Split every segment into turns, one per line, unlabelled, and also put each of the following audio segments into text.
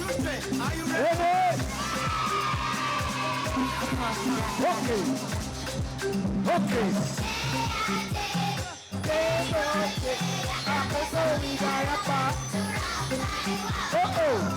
Children, are you ready? Okay. Okay. Uh-oh.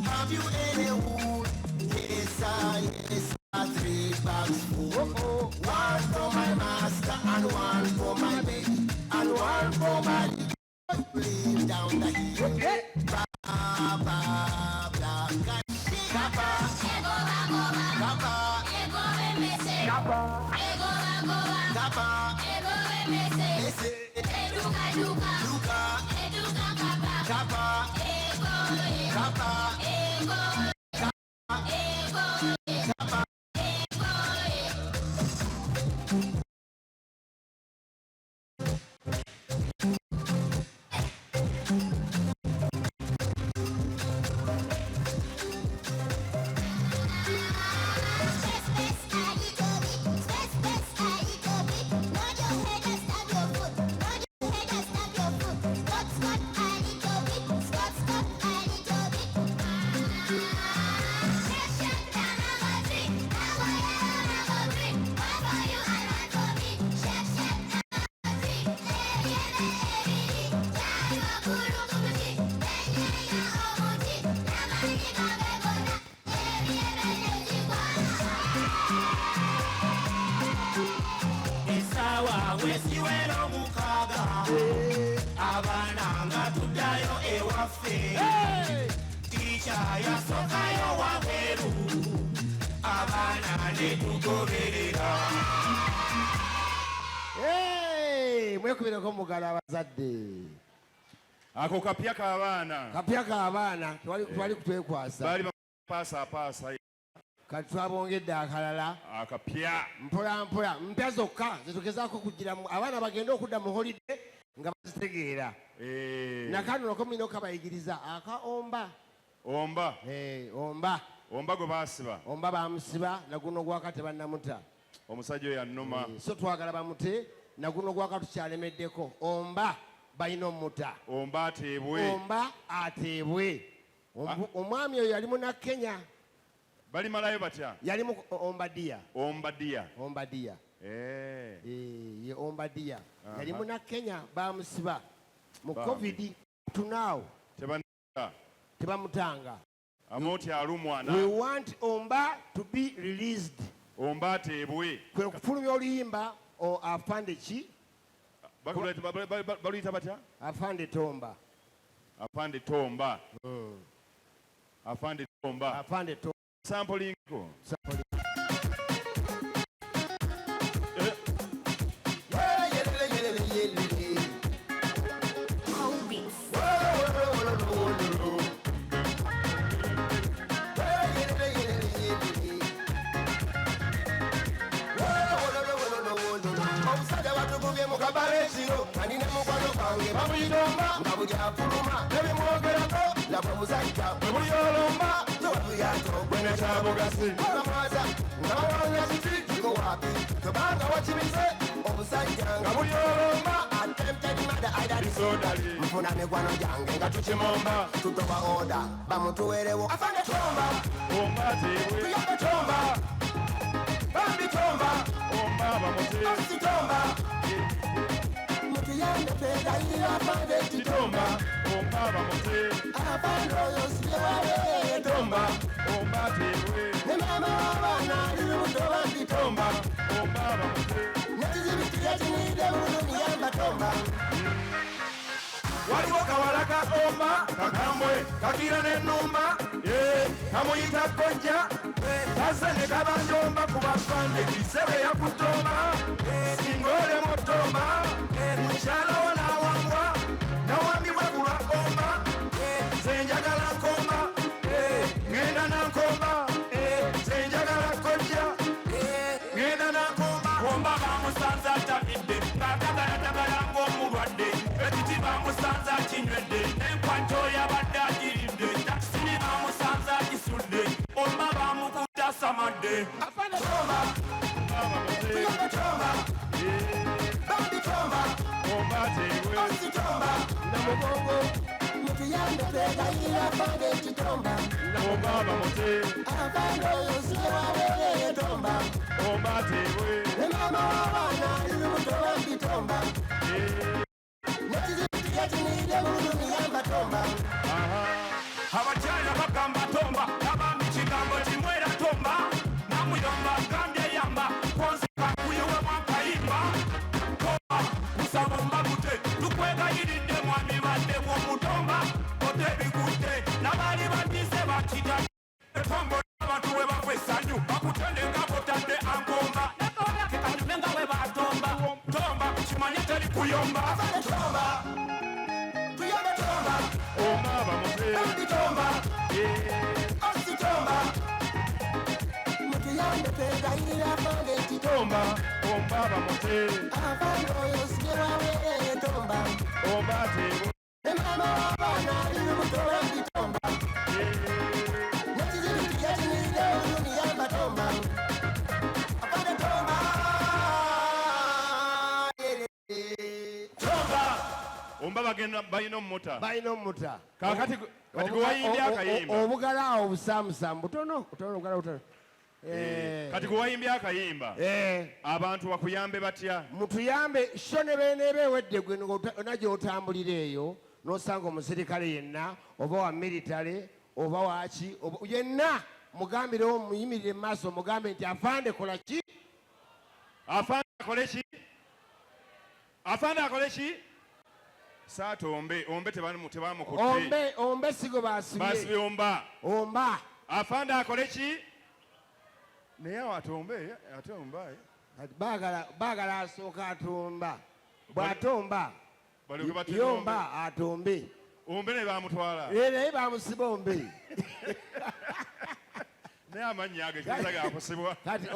Have you any wood? Yes, I 3 bags full. One for my master and one for my baby and one for my plane down the hill. Mwekubira ko mugala abazadde
ako kapya k'abaana
twali kutwekwasa
bali paasa
kati twabongedde akalala
akapya
mpola mpya zokka zetugezaako kugiramu abaana bagenda okudda mu holiday nga bazitegeera nakano komino kabayigiriza akaomba omba
gwe baasiba
omba bamusiba naguno gwakati bannamuta
omusajja oyo annuma
so twagala bamute naguno gwakati kyalemeddeko omba balina omuta
omba ateebwe
omwami oyo yali muna Kenya
balimalayo batya
yali mu Ombadiya ye Ombadiya yali muna Kenya bamusiba mu covid tunaawo tebamutanga
Amoti alumwana.
We want Omba to be released.
Omba ateebwe.
Kwe kufulumya oluyimba o afande ki?
Baluyita batya?
Afande Tomba.
Afande Tomba. Afande Tomba.
Afande Tomba.
Samplingo.
Mfuna mikwano jange nga tukimomba tutoba order bamutuwerewo afande Tomba.
Omba ateebwe.
Tuyambe Tomba. Bambi Tomba.
Omba bamuteebwe.
Osi Tomba. Mutuyambe twegayirira afande Tomba.
Omba bamuteebwe.
Afande oyo siye wabeeye Tomba.
Omba ateebwe.
Ne mama w'abaana ali lubuto Bambi Tomba.
Omba bamuteebwe.
Nekizibikira kinidde bulu niyamba Tomba.
Waliwo kawala ka Omba kakambwe kakira n'ennumba kamuyita kkojja kazze ne kaba njomba ku bafande kisebe yakutomba singa olemu Tomba mukyalawo n'awambwa nawambibwa ku lwa Omba nze njagala nkomba ŋŋenda nankomba nze njagala kkojja ŋŋenda nankomba. Omba bamusanze atabidde ng'atagalatagala ng'omulwadde ekiti bamusanze akinywedde n'enkwanto yabadde agiridde takisini bamusanze agisudde Omba bamukutte asamadde.
Afande Tomba. Tuyambe Tomba. Bambi Tomba.
Omba ateebwe.
Osi Tomba. Namugongo. Mutuyambe twegayirira afande Tomba.
Omba bamuteebwe.
Afande oyo siye wabeeye Tomba.
Omba ateebwe.
Ne mama w'abaana ali lubuto Bambi Tomba. Nekizibikira kinidde bulu niyamba Tomba.
Abakyala bagamba Tomba abambi kigambo kimwera Tomba namuyomba agambye yamba konzika kuyiwe mwakayimba Tomba musaba mbagute tukwegayiridde mwami badde bw'omutomba otebigudde n'abaali badize bakita Tomba abantu we bagwa essanyu bakutende nga botadde ankomba nekobakekanyume nga we batomba Tomba kimanye teri kuyomba.
Afande Tomba. Tuyambe Tomba.
Omba bamuteebwe.
Bambi Tomba. Osi Tomba. Mutuyambe twegayirira afande Tomba.
Omba bamuteebwe.
Afande oyo siye wabeeye Tomba.
Omba ateebwe.
Ne mama w'abaana ali lubuto Bambi Tomba. Nekizibikira kinidde bulu niyamba Tomba. Afande Tomba.
Tomba Omba bagenda balina omutta.
Balina omuta.
Kati gwe wayimbye akayimba.
Obugala awo busaamusaamu butono obugala butono.
Kati gwe wayimbye akayimba. Abantu bakuyambe batya?
Mutuyambe sho ne beneeba ewedde gwe onajja otambulira eyo n'osanga omusirikale yenna oba wa militale oba waki yenna mugambirewo muyimirire mu maaso mugambe nti afande kola ki?
Afande akole ki? Afande akole ki? Saata ombe tebamukutte.
Ombe sigo basibye.
Basibye Omba.
Omba.
Afande akole ki? Naye ate Omba.
Baagala asooka atomba. Bw'atomba
Balyoke
yomba atombe.
Ombe ne bamutwala.
Naye bamusiba ombe.
Naye amannya age kiza gakusibwa.
Kati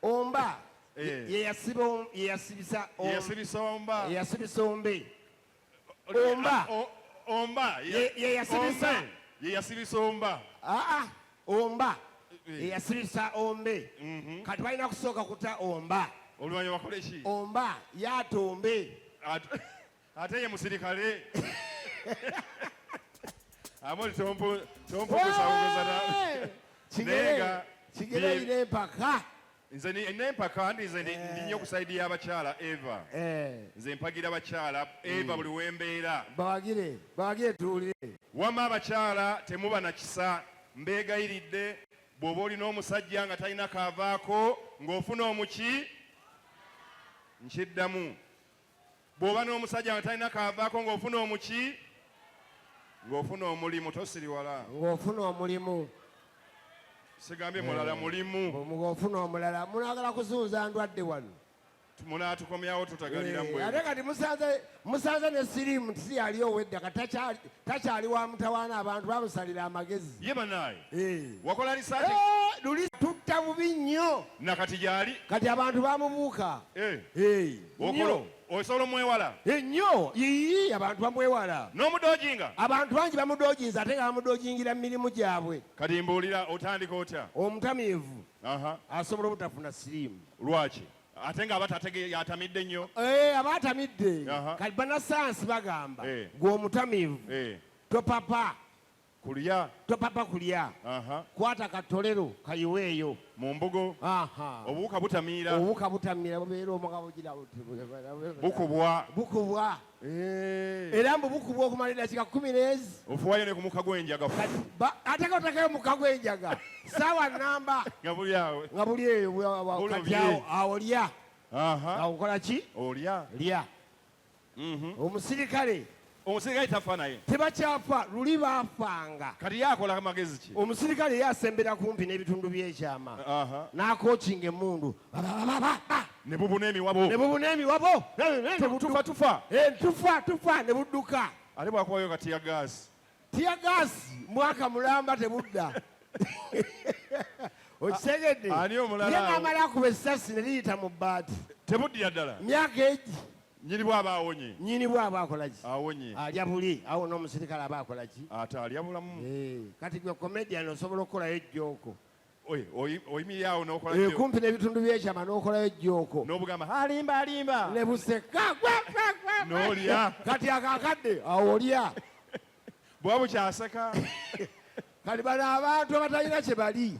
Omba yeyasibisa
Omba.
ombe. Omba
yeyasibisa Omba.
Omba yeyasibisa ombe. Kati balina kusooka kuta Omba.
Oluvannyuma bakole ki?
Omba yatombe.
Ate ye musirikale. Amoli tompugusa
Kigere ine empaka.
nze nempaka nze ndi nnyo kusaidia abakyala Eva. Nze mpagira abakyala Eva buli wembeera.
Bawagire tuwulire.
Wamma abakyala temuba na kisa, mbeegayiridde bw'oba olina omusajja nga talina kaavaako ng'ofuna omuki nkiddamu. Bw'oba n'omusajja nga talina kaavaako ng'ofuna omuki ng'ofuna omulimu tosiriwala.
Ng'ofuna omulimu.
Sigambye mulala mulimu.
Ng'ofuna omulala. Munaagala kusunza ndwadde wano.
Munaatukomyawo tutagalira mbwe.
Ate kati musanze ne siriimu nti yali owedde kati takyali wa mutawaana abantu bamusalira amagezi.
Ye banaye. Wakola lisaati.
Luli tutta bubi nnyo.
Nakati gyali.
Kati abantu bamubuuka.
Okolo osobola omwewala.
Nnyo. Yii abantu bamwewala.
N'omudoojinga.
Abantu bangi bamudoojinza ate nga bamudoojingira mu mirimu gyabwe.
Kati mbuulira otandika otya?
Omutamiivu asobola obutafuna siriimu.
Lwaki? Ate nga atamidde nnyo.
Abatamidde. Kati bannasayansi bagamba gw'omutamiivu topapa kulya. Kwata katolero kayiweeyo
mu mbugo. Obuwuka butamiira.
Bubeera omugabo gira bukubwa. Era mbu bukubwa okumala eddakiika 10.
Ofuwayo ne ku muka gw'enjaga.
Ate otekayo muka gw'enjaga saawa namba
nga buli awo.
Nga buli eyo kati awo lya. Awo nkola ki? Lya. Omusirikale
tafa naye.
Tebakyafa luli baafanga.
Kati yakola amagezi ki?
Omusirikale yasembera kumpi n'ebitundu by'ekyama. N'akookinga emmundu.
Ne bubuna emiwabo.
Tufa ne budduka.
Ate bwakubayo ka tiyagaasi.
Tiyagaasi mwaka mulamba tebudda. Okisegedde.
Ani omulala?
Ye n'amala akuba essasi ne liyita mu bbaati.
Tebuddira ddala.
Myaka egi.
Nyini bw'aba awonye.
Akola ki?
Awonye.
Alya buli. Awo n'omusirikale aba akola ki?
Ate alya bulamu.
Kati gwe comedian osobola okukolayo ejjooko.
Oyimirira awo n'okola ejjooko.
Kumpi n'ebitundu by'ekyama n'okolayo ejjooko.
N'obugamba alimba.
Ne buseka.
N'olya.
Kati akakadde awo olya.
Bwaba bukyaseka.
Kati bano abantu abatalina kye bali.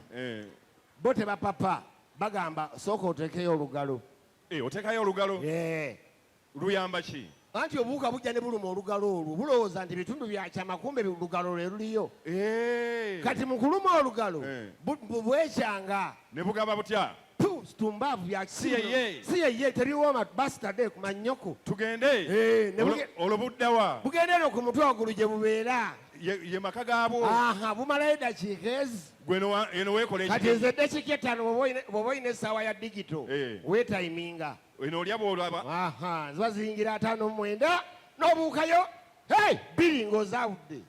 Bo tebapapa. Bagamba sooka oteekeyo olugalo.
Oteekayo olugalo? Luyamba ki?
Anti obuwuka bujja ne buluma olugalo olwo bulowooza nti bitundu bya kyama kumbe olugalo lwe luliyo. Kati mu kuluma olugalo bwekyanga.
Ne bugamba butya?
Situmbavu bya si yeye tebiwooma basitade ku mannyoko.
Tugende. Olwo buddawa?
Bugende eno ku mutwe waggulu gye bubeera.
Ye maka gaabwo.
Bumalayo eddakiika ezi.
Eno weekola
kati nze eddakiika 5 bw'oba olina essaawa ya digito weetayiminga.
Eno olya bw'olaba.
Ziba ziyingira 5-9 n'obuukayo 2 ng'ozaawudde.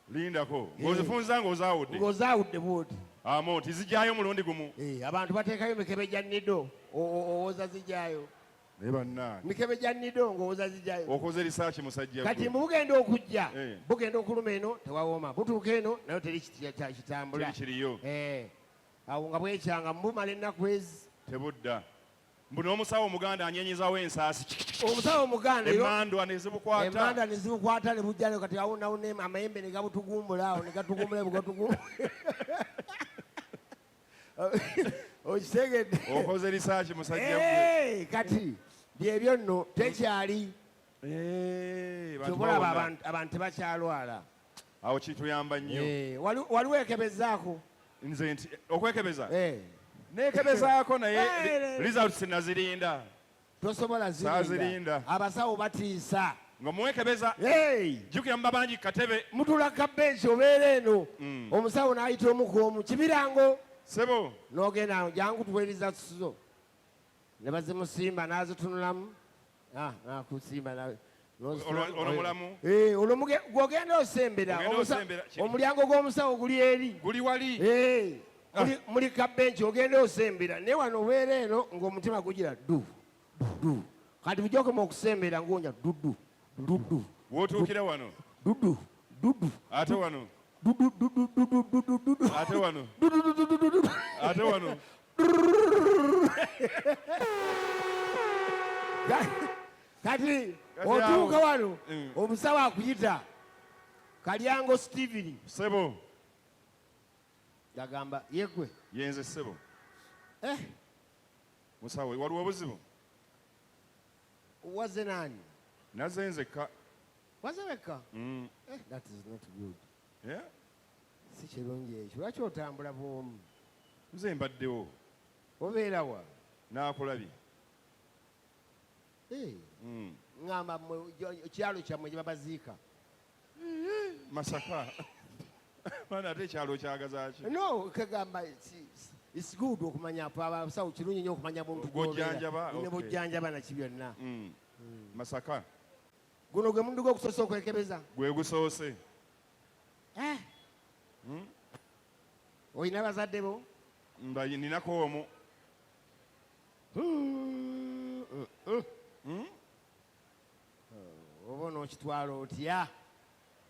Lindako. Ng'ozifunza ng'ozaawudde.
Ng'ozaawudde bw'oti.
Nti zijjayo mulundi gumu.
Abantu bateekayo mikebe gya nido owooza zijjayo. Mikebe gya nido ng'owooza zijjayo.
Okoze risaaki musajja.
Kati mu bugenda okujja bugenda okuluma eno tewawooma butuuka eno nayo teri kitambula.
Kiriyo.
Awo nga bwekyanga mubumala ennaku ezi.
Tebudda. Mbuno omusawo omuganda anyenyezawo ensaasi.
Omusawo omuganda
emmandwa ne
zibukwata ne bujja kati awo nawo amayembe ne gabutugumbula awo ne gatugumbula bugatugumbula. Okitegedde.
Okoze risaaki musajja gwe.
Kati byebyo nno tekyali. Tubulaba abantu tebakyalwala.
Awo kituyamba nnyo.
Waliwo ekebezaako.
Nze nti okwekebeza? Nekebezaako naye results nazirinda.
Tosobola zirinda. Abasawo batiisa.
Nga muwekebeza jjukira muba bangi katebe.
Mutula kabensi obeera eno. Omusawo n'ayita omu kibirango.
Sebo.
N'ogenda jangu tuweeriza tuzo. Ne bazimusimba n'azitunulamu. Nakusimba nawe.
Ono mulamu?
Olwo gw'ogenda osembera. Omulyango gw'omusawo guli eri.
Guli wali?
Muli kabenchi ogenda osembera naye wano obeera eno ng'omutima gugira du. Kati bujokoma okusembera ng'onya dudu.
W'otuukira wano?
Dudu.
Ate wano? Ate wano? Ate wano?
Kati otuuka wano omusawo akuyita Kalyango Steven.
Sebo.
Yagamba yegwe.
Yenze sebo. Musawo waliwo obuzibu?
Was nani?
Naze nzekka.
Wazeweka? That is not good.
Yeah?
Si kirungi ekyo. Lwaki otambula bw'omu?
Nze mbaddewo.
Obeera wa?
Naakulabye.
Ngamba kyalo kyammwe gye babaziika.
Masaka. Mana ate ekyalo kyagaza ki?
No, kagamba it's good okumanya abasawo kirungi nnyo okumanya muntu
gw'ojjanjaba.
Ne bujjanjaba naki byonna.
Masaka.
Guno gwe mundu gw'okusoose okwekebeza?
Gwe gusoose.
Oyina bazadde bo?
Ninako omu.
Oba onookitwala otya?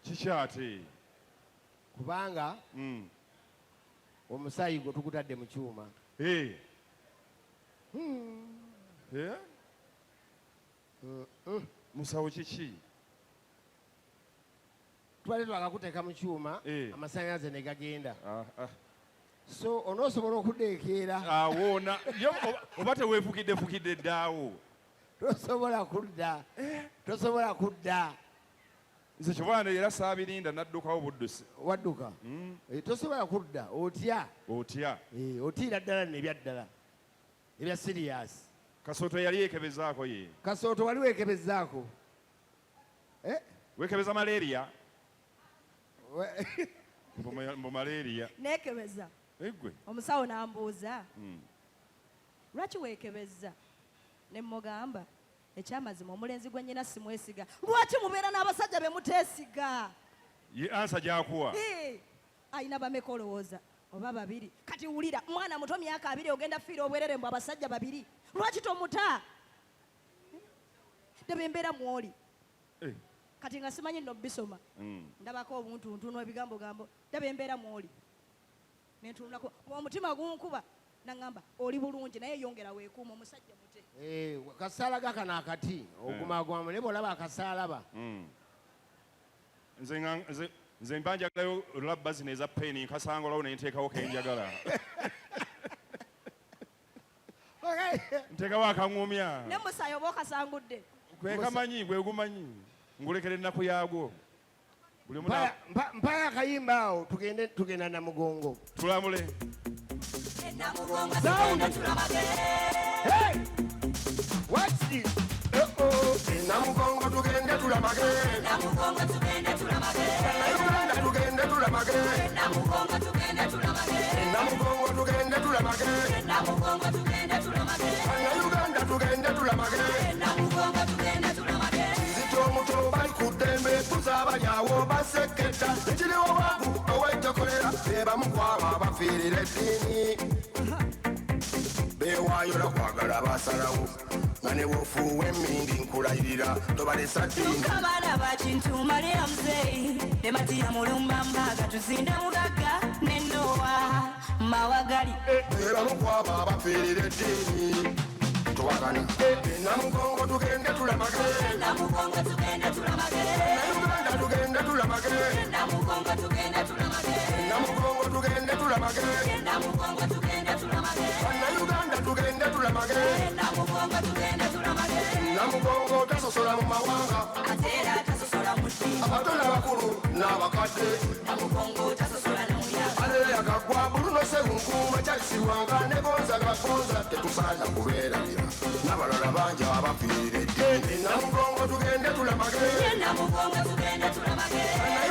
Kiki ate?
Kubanga omusaayi gwe tugutadde mu kyuma.
Musawo kiki?
Twali twakakuteeka mu kyuma amasannyalaze ne gagenda. So onoosobola okudeekeera.
Awoona oba teweefukidde ddaawo.
Tosobola kudda. Tosobola kudda.
Nze kyobwana era saabirinda naddukawo buddusi.
Wadduka? Tosobola kudda. Otya?
Otya?
Otiira ddala nebya ddala. Ebya siriyasi.
Kasooto yali yeekebezaako ye.
Kasooto wali weekebezaako?
Weekebeza malaria? Mbu malaria.
Neekebeza.
Eggwe?
Omusawo n'ambuuza. Lwaki weekebeza? Ne mmugamba ekyamazima omulenzi gwe nnyina simwesiga. Lwaki mubeera n'abasajja be muteesiga?
Ye ansa gy'akuwa.
Ayina bameka olowooza? Oba babiri. Kati wulira mwana muto myaka 2 ogenda fiira obwerere mbu abasajja 2. Lwaki tomuta? Debe embeera mw'oli. Kati nga simanyi nno bisoma. Ndabako obuntuntuno ebigambo. Debe embeera mw'oli. Nentunulako omutima gunkuba. Nangamba oli bulungi naye yongera weekuuma omusajja mute.
Kasaala gakano akati ogumagwamu ne bw'olaba akasaalaba.
Nze mba njagalayo labba zino eza peeni nkasangolawo ne nteekawo kenjagala. Nteekawo akaŋŋumya.
Ne musaayi oba okasangudde.
Gwe kamanyi gwe gumanyi. Ngulekera ennaku yaagwo.
Mpaya akayimba awo tugenda Namugongo.
Tulamule.
What's this? Namugongo tugende tulamage. Namugongo tugende tulamage. Tugende tulamage. Namugongo tugende tulamage. Namugongo tugende tulamage. Namugongo tugende tulamage. Uganda tugende tulamage. Namugongo tugende tulamage. Zito muto bali kudembe tuzabalyawo baseketa. Ekiriwo wangu ow'ekyokolera beba mukwaba bafiirira eddiini. Beewaayo kwagala basalawo. Mane wofu wemindi nkulayirira tobalesa dini
tukabala bakintu Maria mzee emati ya mulumba mbaga tuzinda mugaga nendowa mawagali
era mukwaba abafiirira eddiini tuwakana Namugongo tugende tulamage
Namugongo tugende tulamage
Uganda tugende tulamage
Namugongo tugende tulamage
Namugongo tugende tulamage
Namugongo tugende tulamage
Uganda tugende tulamage
Namugongo tugende tulamage
Namugongo tasosola mu mawanga
atera tasosola muti
abato n'abakulu n'abakadde
Namugongo tasosola n'omuyaga
aleya kagwa buluno sewunkuuma kyakisibwanga ne gonza gagonza tetusaana kubeerabira n'abalala bangi abafiirira eddiini Namugongo tugende tulamage
Namugongo tugende tulamage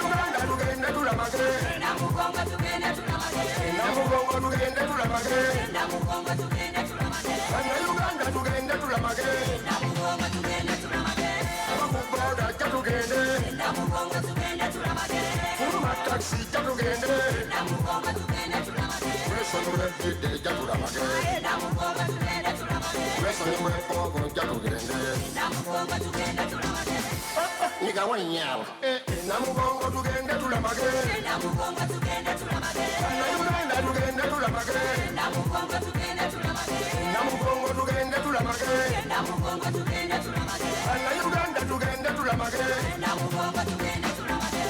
Uganda tugende tulamage
Namugongo tugende tulamage
Namugongo tugende tulamage
Namugongo tugende tulamage
Uganda tugende tulamage
Namugongo tugende tulamage
abakubbooda jja tugende
Namugongo tugende tulamage
fuluma takisi jja tugende
Namugongo tugende tulamage
lwesonolwejjidde jja tulamage
Namugongo tugende tulamage
lwesonolwekongo jja tugende
Namugongo tugende tulamage
nigawa nnyaabo Namugongo tugende tulamage
Namugongo tugende tulamage
Uganda tugende tulamage
Namugongo tugende tulamage
Namugongo tugende tulamage
Namugongo tugende tulamage
Uganda tugende tulamage
Namugongo tugende tulamage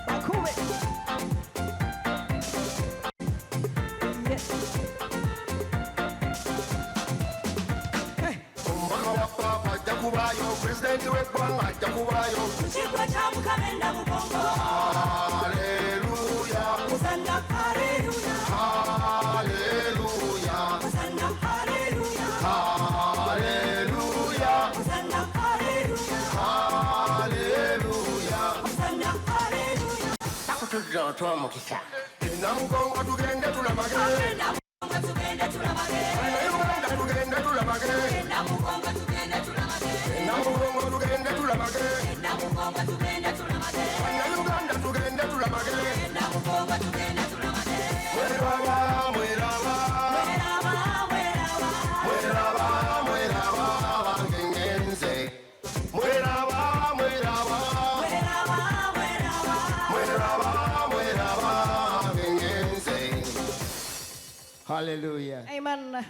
Bakube.
siwe kwanga jakuwayo
Chikwa cha Mukamenda Mugongo.
Haleluya
Hosanna, hallelujah.
Haleluya
Hosanna, hallelujah.
Haleluya
Hosanna, hallelujah.
Haleluya
Hosanna, hallelujah.
Takutudra otwamukisa Namugongo tugende tulabage
Namugongo tugende tulabage.
Namugongo tugende tulabage
Namugongo tugende tulabage.
Namugongo tugende tulabage
Namugongo tugende tulabage.
Uganda tugende tulabage
Namugongo tugende tulabage.
Mweraba mweraba
Weraba, weraba.
Mweraba bangengenze Mweraba
Weraba, weraba.
bangengenze Hallelujah
Amen.